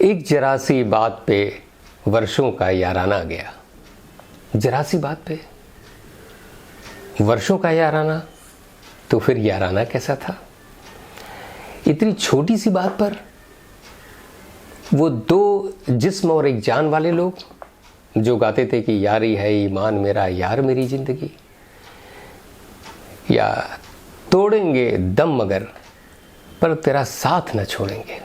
एक जरा सी बात पे वर्षों का याराना गया। जरा सी बात पे वर्षों का याराना, तो फिर याराना कैसा था? इतनी छोटी सी बात पर वो दो जिस्म और एक जान वाले लोग जो गाते थे कि यारी है ईमान मेरा यार मेरी जिंदगी, या तोड़ेंगे दम मगर पर तेरा साथ न छोड़ेंगे।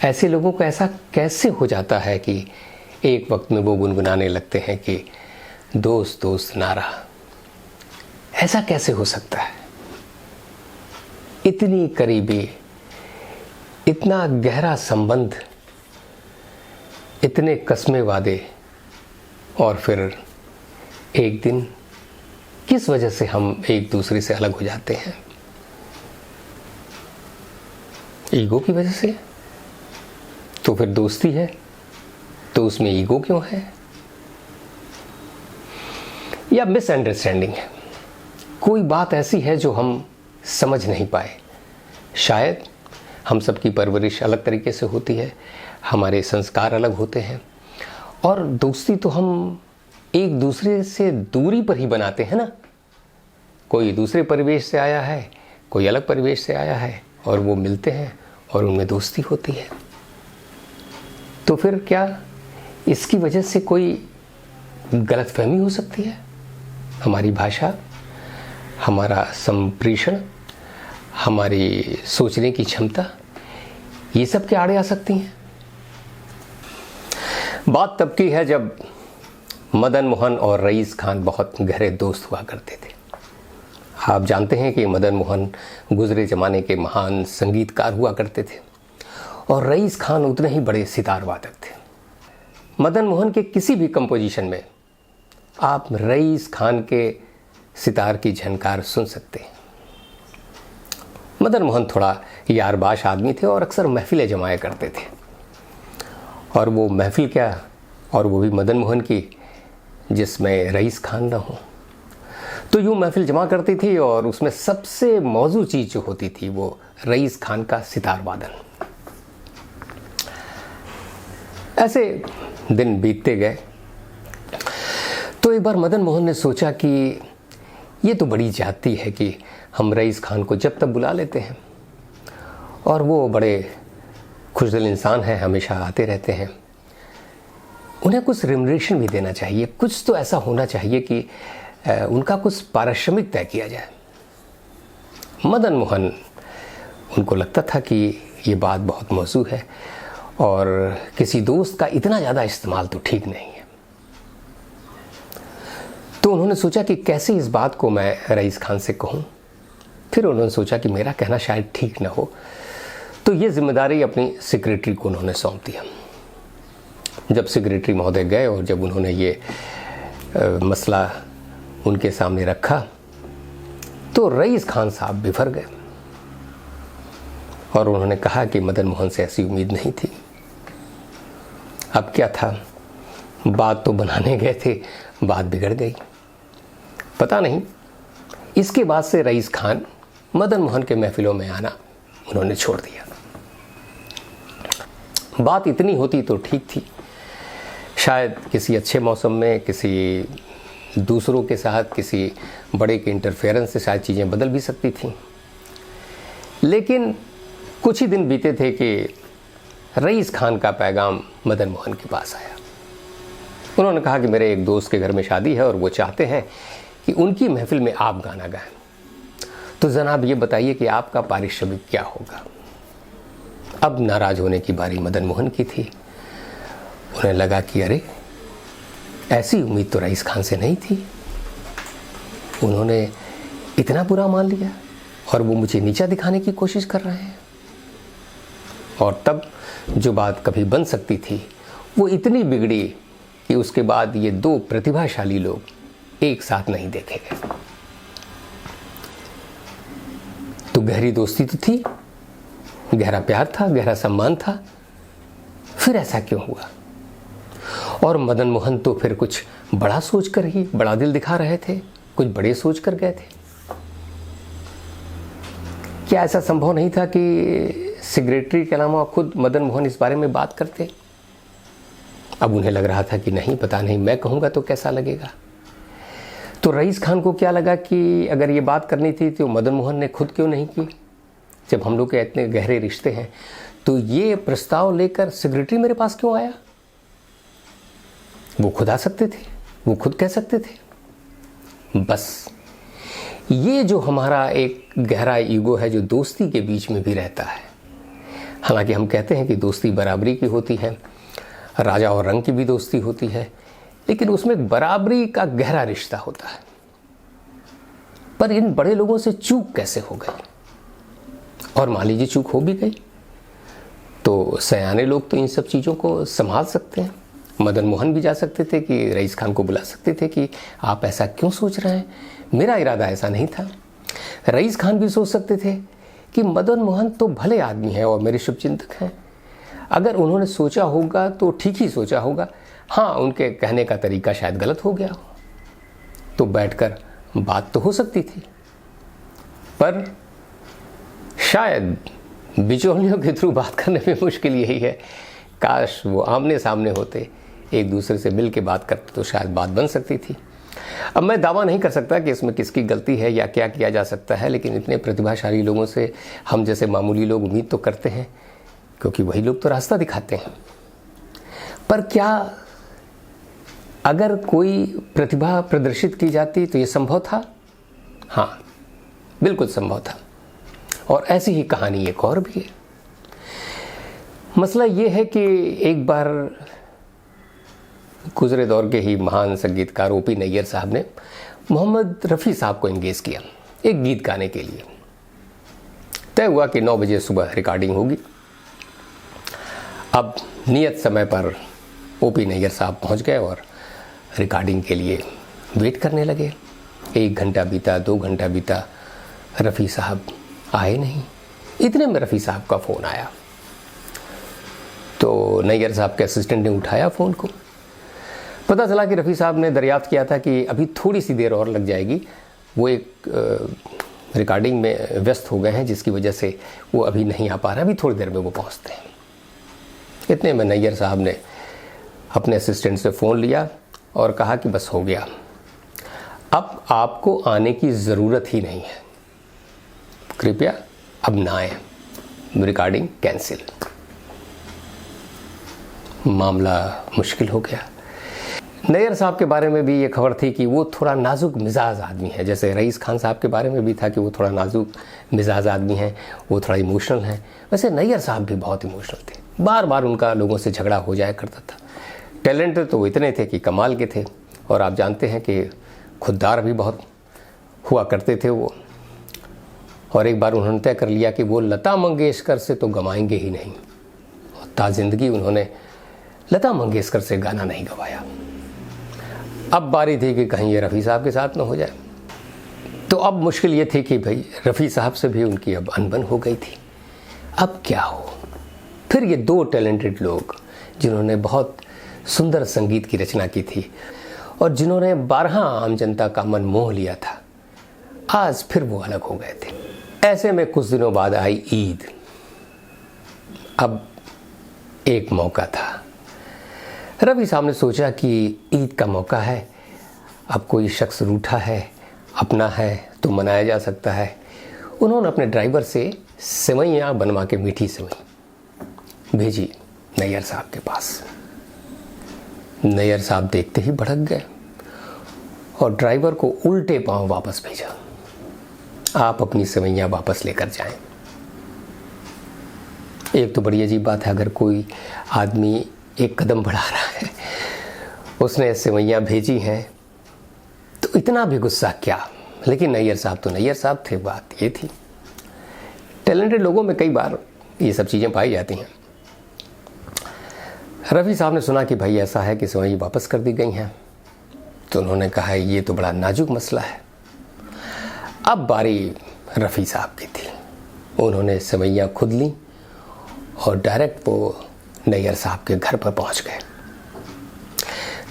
ऐसे लोगों को ऐसा कैसे हो जाता है कि एक वक्त में वो गुनगुनाने लगते हैं कि दोस्त दोस्त ना रहा? ऐसा कैसे हो सकता है? इतनी करीबी, इतना गहरा संबंध, इतने कस्मे वादे, और फिर एक दिन किस वजह से हम एक दूसरे से अलग हो जाते हैं? ईगो की वजह से? तो फिर दोस्ती है तो उसमें ईगो क्यों है? या मिसअंडरस्टैंडिंग है? कोई बात ऐसी है जो हम समझ नहीं पाए। शायद हम सबकी परवरिश अलग तरीके से होती है, हमारे संस्कार अलग होते हैं, और दोस्ती तो हम एक दूसरे से दूरी पर ही बनाते हैं ना। कोई दूसरे परिवेश से आया है, कोई अलग परिवेश से आया है, और वो मिलते हैं और उनमें दोस्ती होती है। तो फिर क्या इसकी वजह से कोई गलतफहमी हो सकती है? हमारी भाषा, हमारा संप्रेषण, हमारी सोचने की क्षमता, ये सब के आड़े आ सकती हैं। बात तब की है जब मदन मोहन और रईस खान बहुत गहरे दोस्त हुआ करते थे। आप जानते हैं कि मदन मोहन गुजरे जमाने के महान संगीतकार हुआ करते थे और रईस खान उतने ही बड़े सितार वादक थे। मदन मोहन के किसी भी कंपोजिशन में आप रईस खान के सितार की झनकार सुन सकते हैं। मदन मोहन थोड़ा यारबाश आदमी थे और अक्सर महफिलें जमाया करते थे, और वो महफिल क्या, और वो भी मदन मोहन की, जिसमें रईस खान ना हो। तो यूँ महफिल जमा करती थी और उसमें सबसे मौजू चीज़ जो होती थी वो रईस खान का सितार वादन। ऐसे दिन बीतते गए तो एक बार मदन मोहन ने सोचा कि ये तो बड़ी ज्यादती है कि हम रईस खान को जब तक बुला लेते हैं, और वो बड़े खुशदिल इंसान हैं, हमेशा आते रहते हैं। उन्हें कुछ रिम्युनरेशन भी देना चाहिए, कुछ तो ऐसा होना चाहिए कि उनका कुछ पारिश्रमिक तय किया जाए। मदन मोहन, उनको लगता था कि ये बात बहुत मौजू है और किसी दोस्त का इतना ज़्यादा इस्तेमाल तो ठीक नहीं है। तो उन्होंने सोचा कि कैसे इस बात को मैं रईस खान से कहूँ। फिर उन्होंने सोचा कि मेरा कहना शायद ठीक न हो, तो ये जिम्मेदारी अपनी सेक्रेटरी को उन्होंने सौंप दिया। जब सेक्रेटरी महोदय गए और जब उन्होंने ये मसला उनके सामने रखा तो रईस खान साहब बिफर गए और उन्होंने कहा कि मदन मोहन से ऐसी उम्मीद नहीं थी। अब क्या था, बात तो बनाने गए थे, बात बिगड़ गई। पता नहीं इसके बाद से रईस खान मदन मोहन के महफिलों में आना उन्होंने छोड़ दिया। बात इतनी होती तो ठीक थी, शायद किसी अच्छे मौसम में, किसी दूसरों के साथ, किसी बड़े के इंटरफेरेंस से शायद चीज़ें बदल भी सकती थीं। लेकिन कुछ ही दिन बीते थे कि रईस खान का पैगाम मदन मोहन के पास आया। उन्होंने कहा कि मेरे एक दोस्त के घर में शादी है और वो चाहते हैं कि उनकी महफिल में आप गाना गाएं, तो जनाब ये बताइए कि आपका पारिश्रमिक क्या होगा। अब नाराज होने की बारी मदन मोहन की थी। उन्हें लगा कि अरे, ऐसी उम्मीद तो रईस खान से नहीं थी। उन्होंने इतना बुरा मान लिया और वो मुझे नीचा दिखाने की कोशिश कर रहे हैं। और तब जो बात कभी बन सकती थी वो इतनी बिगड़ी कि उसके बाद ये दो प्रतिभाशाली लोग एक साथ नहीं देखे गए। तो गहरी दोस्ती तो थी, गहरा प्यार था, गहरा सम्मान था, फिर ऐसा क्यों हुआ? और मदन मोहन तो फिर कुछ बड़ा सोचकर ही बड़ा दिल दिखा रहे थे, कुछ बड़े सोच कर गए थे। क्या ऐसा संभव नहीं था कि सेक्रेटरी के अलावा खुद मदन मोहन इस बारे में बात करते। अब उन्हें लग रहा था कि नहीं, पता नहीं मैं कहूँगा तो कैसा लगेगा। तो रईस खान को क्या लगा कि अगर ये बात करनी थी तो मदन मोहन ने खुद क्यों नहीं की। जब हम लोग के इतने गहरे रिश्ते हैं तो ये प्रस्ताव लेकर सेक्रेटरी मेरे पास क्यों आया। वो खुद आ सकते थे, वो खुद कह सकते थे। बस ये जो हमारा एक गहरा ईगो है जो दोस्ती के बीच में भी रहता है, हालांकि हम कहते हैं कि दोस्ती बराबरी की होती है, राजा और रंग की भी दोस्ती होती है, लेकिन उसमें बराबरी का गहरा रिश्ता होता है। पर इन बड़े लोगों से चूक कैसे हो गई। और मान लीजिए चूक हो भी गई तो सयाने लोग तो इन सब चीज़ों को संभाल सकते हैं। मदन मोहन भी जा सकते थे कि रईस खान को बुला सकते थे कि आप ऐसा क्यों सोच रहे हैं, मेरा इरादा ऐसा नहीं था। रईस खान भी सोच सकते थे कि मदन मोहन तो भले आदमी हैं और मेरे शुभचिंतक हैं, अगर उन्होंने सोचा होगा तो ठीक ही सोचा होगा, हाँ उनके कहने का तरीका शायद गलत हो गया हो, तो बैठकर बात तो हो सकती थी। पर शायद बिचौलियों के थ्रू बात करने में मुश्किल यही है, काश वो आमने सामने होते, एक दूसरे से मिल के बात करते तो शायद बात बन सकती थी। अब मैं दावा नहीं कर सकता कि इसमें किसकी गलती है या क्या किया जा सकता है, लेकिन इतने प्रतिभाशाली लोगों से हम जैसे मामूली लोग उम्मीद तो करते हैं, क्योंकि वही लोग तो रास्ता दिखाते हैं। पर क्या अगर कोई प्रतिभा प्रदर्शित की जाती तो ये संभव था? हाँ, बिल्कुल संभव था। और ऐसी ही कहानी एक और भी है। मसला ये है कि एक बार गुजरे दौर के ही महान संगीतकार ओपी नैयर साहब ने मोहम्मद रफ़ी साहब को एंगेज किया एक गीत गाने के लिए। तय हुआ कि 9 बजे सुबह रिकॉर्डिंग होगी। अब नियत समय पर ओपी नैयर साहब पहुंच गए और रिकॉर्डिंग के लिए वेट करने लगे। 1 घंटा बीता, 2 घंटा बीता, रफ़ी साहब आए नहीं। इतने में रफ़ी साहब का फ़ोन आया तो नैयर साहब के असिस्टेंट ने उठाया फ़ोन को। पता चला कि रफ़ी साहब ने दरियाफ्त किया था कि अभी थोड़ी सी देर और लग जाएगी, वो एक रिकॉर्डिंग में व्यस्त हो गए हैं जिसकी वजह से वो अभी नहीं आ पा रहे, अभी थोड़ी देर में वो पहुंचते हैं। इतने में नैयर साहब ने अपने असिस्टेंट से फ़ोन लिया और कहा कि बस हो गया, अब आपको आने की ज़रूरत ही नहीं है, कृपया अब ना आए, रिकॉर्डिंग कैंसिल। मामला मुश्किल हो गया। नैयर साहब के बारे में भी ये खबर थी कि वो थोड़ा नाजुक मिजाज आदमी है, जैसे रईस खान साहब के बारे में भी था कि वो थोड़ा नाजुक मिजाज आदमी हैं, वो थोड़ा इमोशनल हैं। वैसे नैयर साहब भी बहुत इमोशनल थे, बार बार उनका लोगों से झगड़ा हो जाया करता था। टैलेंट तो वो इतने थे कि कमाल के थे, और आप जानते हैं कि खुददार भी बहुत हुआ करते थे वो। और एक बार उन्होंने तय कर लिया कि वो लता मंगेशकर से तो गवाएंगे ही नहीं, और ताज़िंदगी उन्होंने लता मंगेशकर से गाना नहीं गवाया। अब बारी थी कि कहीं ये रफ़ी साहब के साथ न हो जाए। तो अब मुश्किल ये थी कि भाई रफ़ी साहब से भी उनकी अब अनबन हो गई थी, अब क्या हो। फिर ये 2 टैलेंटेड लोग जिन्होंने बहुत सुंदर संगीत की रचना की थी और जिन्होंने 12 आम जनता का मन मोह लिया था, आज फिर वो अलग हो गए थे। ऐसे में कुछ दिनों बाद आई ईद। अब एक मौका था। रफ़ी साहब ने सोचा कि ईद का मौका है, अब कोई शख्स रूठा है, अपना है तो मनाया जा सकता है। उन्होंने अपने ड्राइवर से सेवइयाँ बनवा के, मीठी सेवई भेजी नैयर साहब के पास। नैयर साहब देखते ही भड़क गए और ड्राइवर को उल्टे पांव वापस भेजा, आप अपनी सेवइयाँ वापस लेकर जाएं। एक तो बड़ी अजीब बात है, अगर कोई आदमी एक कदम बढ़ा रहा है, उसने सेवइयाँ भेजी हैं, तो इतना भी गुस्सा क्या। लेकिन नैयर साहब तो नैयर साहब थे, बात ये थी। टैलेंटेड लोगों में कई बार ये सब चीज़ें पाई जाती हैं। रफ़ी साहब ने सुना कि भाई ऐसा है कि सेवई वापस कर दी गई हैं, तो उन्होंने कहा ये तो बड़ा नाजुक मसला है। अब बारी रफ़ी साहब की थी। उन्होंने सेवइयाँ खुद ली और डायरेक्ट वो नैयर साहब के घर पर पहुंच गए।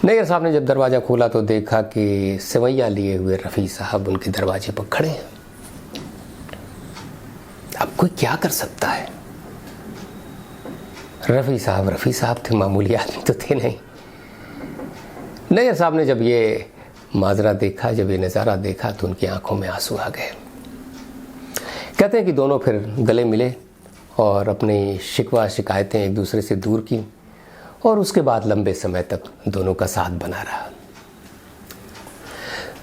नैयर साहब ने जब दरवाज़ा खोला तो देखा कि सेवइयाँ लिए हुए रफ़ी साहब उनके दरवाजे पर खड़े हैं। अब कोई क्या कर सकता है। रफ़ी साहब थे, मामूली आदमी तो थे नहीं। नैयर साहब ने जब ये माजरा देखा, जब ये नज़ारा देखा, तो उनकी आंखों में आंसू आ गए। कहते हैं कि दोनों फिर गले मिले और अपनी शिकवा शिकायतें एक दूसरे से दूर की, और उसके बाद लंबे समय तक दोनों का साथ बना रहा।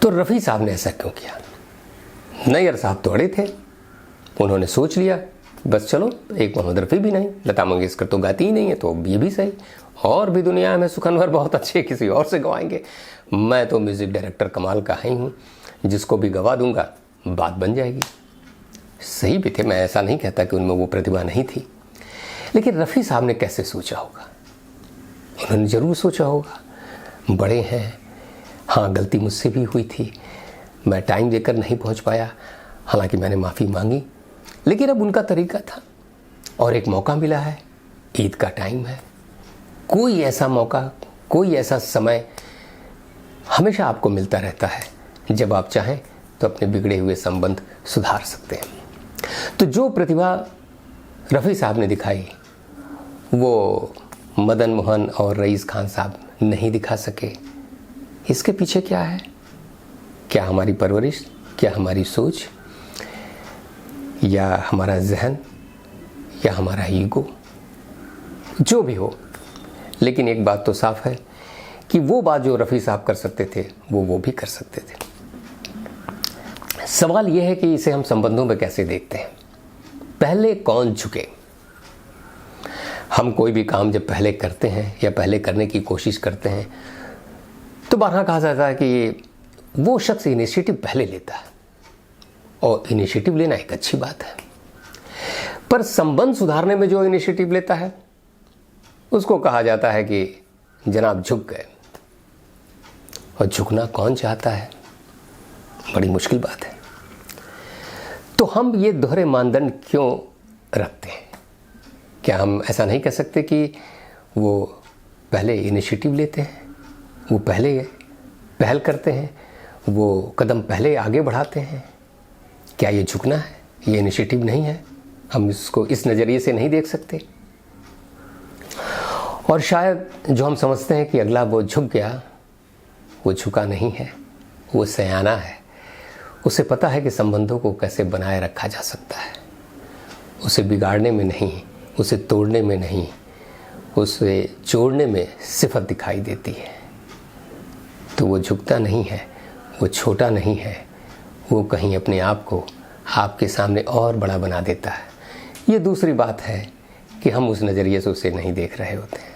तो रफ़ी साहब ने ऐसा क्यों किया? नैयर साहब तो अड़े थे, उन्होंने सोच लिया बस चलो, एक मोहम्मद रफ़ी भी नहीं, लता मंगेशकर तो गाती ही नहीं है, तो ये भी सही, और भी दुनिया में सुखनवर बहुत अच्छे, किसी और से गवाएंगे। मैं तो म्यूज़िक डायरेक्टर कमाल का ही हूँ, जिसको भी गवा दूंगा बात बन जाएगी। सही भी थे, मैं ऐसा नहीं कहता कि उनमें वो प्रतिभा नहीं थी, लेकिन रफ़ी साहब ने कैसे सोचा होगा? उन्होंने ज़रूर सोचा होगा, बड़े हैं, हाँ गलती मुझसे भी हुई थी, मैं टाइम देकर नहीं पहुँच पाया, हालांकि मैंने माफ़ी मांगी, लेकिन अब उनका तरीका था और एक मौका मिला है, ईद का टाइम है, कोई ऐसा मौका, कोई ऐसा समय हमेशा आपको मिलता रहता है, जब आप चाहें तो अपने बिगड़े हुए संबंध सुधार सकते हैं। तो जो प्रतिभा रफ़ी साहब ने दिखाई, वो मदन मोहन और रईस खान साहब नहीं दिखा सके। इसके पीछे क्या है? क्या हमारी परवरिश, क्या हमारी सोच, या हमारा जहन, या हमारा ईगो? जो भी हो, लेकिन एक बात तो साफ है कि वो बात जो रफ़ी साहब कर सकते थे वो भी कर सकते थे। सवाल यह है कि इसे हम संबंधों में कैसे देखते हैं। पहले कौन झुके? हम कोई भी काम जब पहले करते हैं या पहले करने की कोशिश करते हैं, तो बारहा कहा जाता है कि वो शख्स इनिशिएटिव पहले लेता है, और इनिशिएटिव लेना एक अच्छी बात है। पर संबंध सुधारने में जो इनिशिएटिव लेता है, उसको कहा जाता है कि जनाब झुक गए। और झुकना कौन चाहता है? बड़ी मुश्किल बात है। तो हम ये दोहरे मानदंड क्यों रखते हैं? क्या हम ऐसा नहीं कह सकते कि वो पहले इनिशिएटिव लेते हैं, वो पहले पहल करते हैं, वो कदम पहले आगे बढ़ाते हैं? क्या ये झुकना है, ये इनिशिएटिव नहीं है? हम इसको इस नज़रिए से नहीं देख सकते? और शायद जो हम समझते हैं कि अगला वो झुक गया, वो झुका नहीं है, वो सयाना है। उसे पता है कि संबंधों को कैसे बनाए रखा जा सकता है। उसे बिगाड़ने में नहीं, उसे तोड़ने में नहीं, उसे जोड़ने में सिफत दिखाई देती है। तो वो झुकता नहीं है, वो छोटा नहीं है, वो कहीं अपने आप को आपके सामने और बड़ा बना देता है। ये दूसरी बात है कि हम उस नज़रिए से उसे नहीं देख रहे होते हैं।